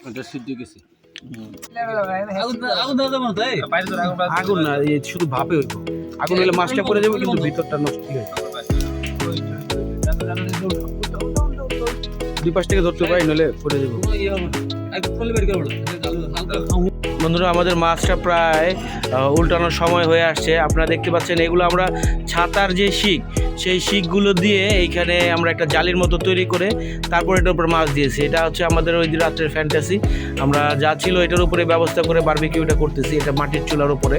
এটা সিদ্ধ গেছে আগুন না, এই শুধু ভাপে হইব। আগুন হলে মাছটা পড়ে যাবে, কিন্তু ভিতরটা নষ্ট হয়ে যাবে। দুই পাশ থেকে ধরতে পারি, নলে পড়ে যাবে। বন্ধুরা, আমাদের মাছটা প্রায় উল্টানোর সময় হয়ে আসছে। আপনারা দেখতে পাচ্ছেন, এগুলো আমরা ছাতার যে শিক, সেই শিকগুলো দিয়ে এইখানে আমরা একটা জালির মতো তৈরি করে তারপর এটার উপর মাছ দিয়েছি। এটা হচ্ছে আমাদের ওই রাত্রের ফ্যান্টাসি। আমরা যা ছিল এটার উপরে ব্যবস্থা করে বারবিকিউটা করতেছি, এটা মাটির চুলার উপরে।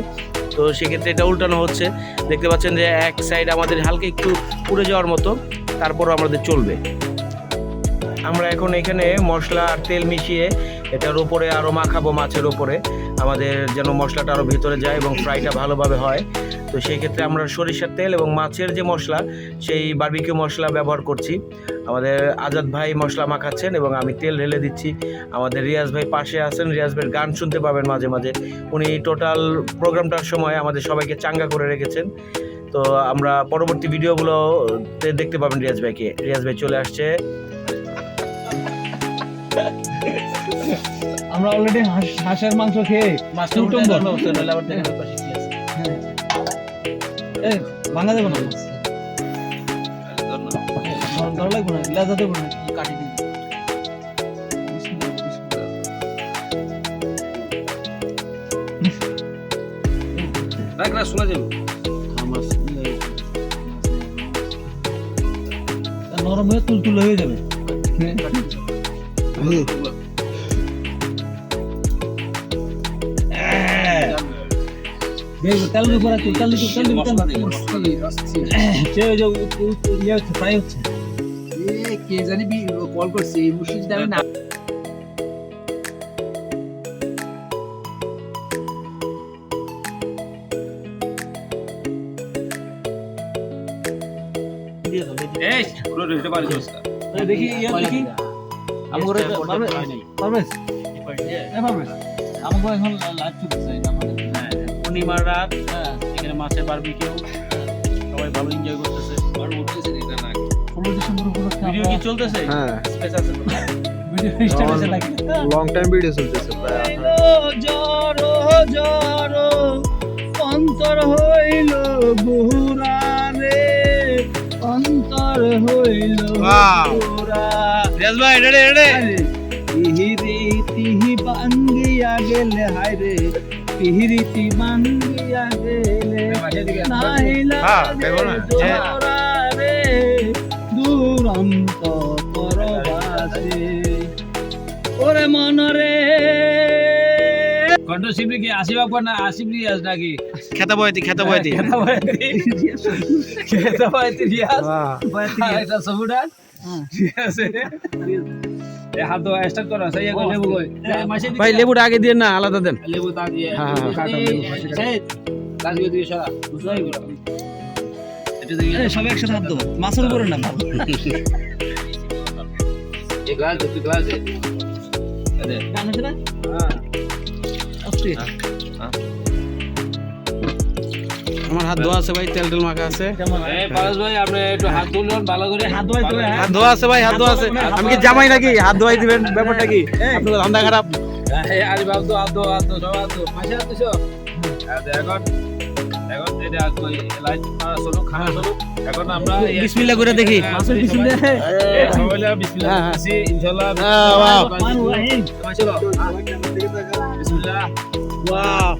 তো সেক্ষেত্রে এটা উল্টানো হচ্ছে। দেখতে পাচ্ছেন যে এক সাইড আমাদের হালকা একটু পুড়ে যাওয়ার মতো, তারপরও আমাদের চলবে। আমরা এখন এখানে মশলা আর তেল মিশিয়ে এটার উপরে আরও মাখাবো, মাছের ওপরে, আমাদের যেন মশলাটা আরও ভেতরে যায় এবং ফ্রাইটা ভালোভাবে হয়। তো সেই ক্ষেত্রে আমরা সরিষার তেল এবং মাছের যে মশলা, সেই বারবিকিউ মশলা ব্যবহার করছি। আমাদের আজাদ ভাই মশলা মাখাচ্ছেন এবং আমি তেল ঢেলে দিচ্ছি। আমাদের রিয়াজ ভাই পাশে আছেন, রিয়াজ ভাইয়ের গান শুনতে পাবেন মাঝে মাঝে। উনি টোটাল প্রোগ্রামটার সময় আমাদের সবাইকে চাঙ্গা করে রেখেছেন। তো আমরা পরবর্তী ভিডিওগুলোতে দেখতে পাবেন রিয়াজ ভাইকে। রিয়াজ ভাই চলে আসছে। আমরা অলরেডি হাঁসের মাংস খেয়ে ভাঙা যাবে না, ধরা লাগবে না, লেজা দেবো না, কাটি দিন। শোনা যাবে নরম হয়ে তুল হয়ে যাবে। তেল উপর আছে, তেল ফ্রাই হচ্ছে। কে জানি কল করছে, এই মুশকিল দামে না। দেখি দেখি আমাকে এখন লাইভ চলতেছে আমাদের পূর্ণিমার রাত। এখানে মাছের বারবিকিউ, সবাই ভালো এনজয় করতেছে। ভিডিও কি চলতেছে? হ্যাঁ, স্পেস আছে তো? ভিডিও স্টার্ট আছে নাকি? লং টাইম ভিডিও চলতেছে প্রায়। জড়ো জড়ো অন্তর হইল বুড়া রে, অন্তর হইল বুড়া। রিয়াজ ভাই রেডি রেডি। তিহি বাঙ্গিয়া গেলে হায় রে, তিহিরিতি বাঙ্গিয়া গেলে নাইলা রে দুরন্ত পরবাসে। ওরে মনরে কণ্ঠ শিবলি কি আসিফ আকবর না আসিফ রিয়াজ নাকি? খেতাবয়তি রিয়াজ এটা সবুডার ঠিক আছে। হাত ধোয়া স্টার্ট করো, সেই লেবু কই ভাই, লেবুটা আগে দিয়ে না, আলাদা দেন। লেবু তা দিয়ে সব একসাথে হাত দেবো, মাছের উপরে না। আমার হাত ধোয়া আছে ভাই, তেল টেল মাখা আছে। ভাই আপনি একটু হাত ধুলেন ভালো করে। হাত ধোয়া আছে ভাই, হাত ধোয়া আছে। আমি কি জামাই নাকি হাত ধোয়াই দিবেন? ব্যাপারটা কি? আপনার ধান্দা খারাপ। আরে বাবু তো হাত ধোয়া, হাত ধোয়া, সব হাত ধোয়া, মাসে হাত ধুছো। এখন এখন এটা কই লাইট মারা শুরু, খাওয়া শুরু। এখন আমরা বিসমিল্লাহ করে দেখি। বিসমিল্লাহ, সবাই বিসমিল্লাহ আসি ইনশাআল্লাহ। ওয়াও, মাশাআল্লাহ, বিসমিল্লাহ। ওয়াও,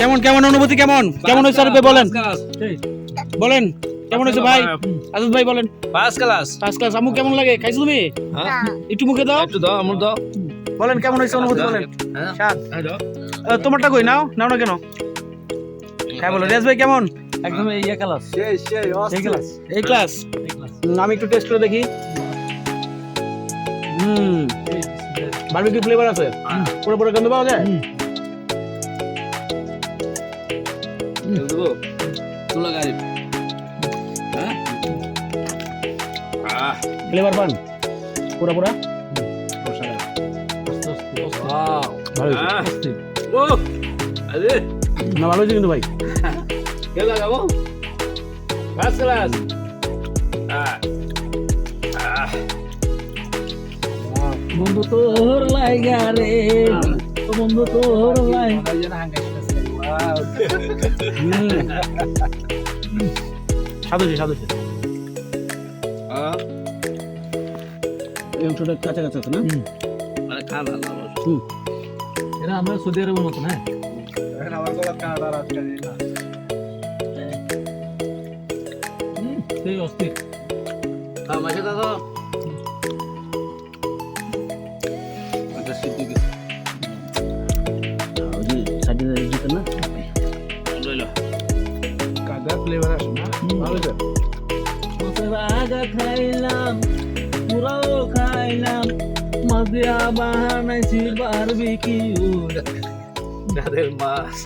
কেমন কেমন অনুভূতি, কেমন কেমন হয়েছে আর বলেন, বলেন কেমন হয়েছে ভাই? আজাদ ভাই বলেন। First class, first class. আমু কেমন লাগে? খাইছো তুমি? একটু মুখে দাও, একটু দাও, আমু দাও। বলেন কেমন হয়েছে অনুভূতি, বলেন। স্বাদ তোমারটা কই? নাও নাও না কেন? হ্যাঁ বলো। রেজ ভাই কেমন? একদম এই ক্লাস, এই ক্লাস, এই ক্লাস। আমি একটু টেস্ট করে দেখি। বারবিকিউ ফ্লেভার আছে, পুরো পুরো গন্ধ পাওয়া যায়। তুলা গাড়ি ফ্লেভার পান পুরা পুরা। ভালো হয়েছে কিন্তু ভাই। কেলা যাবো ফার্স্ট ক্লাস। বন্ধু তোর লাইগা রে ও বন্ধু তোর লাই সাদুসে সাদুসে এই অংশটা কাঁচা কাঁচা আছে না মানে খানা এরা আমরা সৌদি আরবের মতো না আমার গলা কাটা রাখতে না সেই অস্থির মাঝে দাদা আচ্ছা সিদ্ধ কিছু ওই যে সাইডে দিতে না রইলো কাদা ফ্লেভার আসে না ভালো যায় মাছের আগা খাইলাম পুরাও খাইলাম মজিয়া বানাইছি বারবিকিউ যাদের মাছ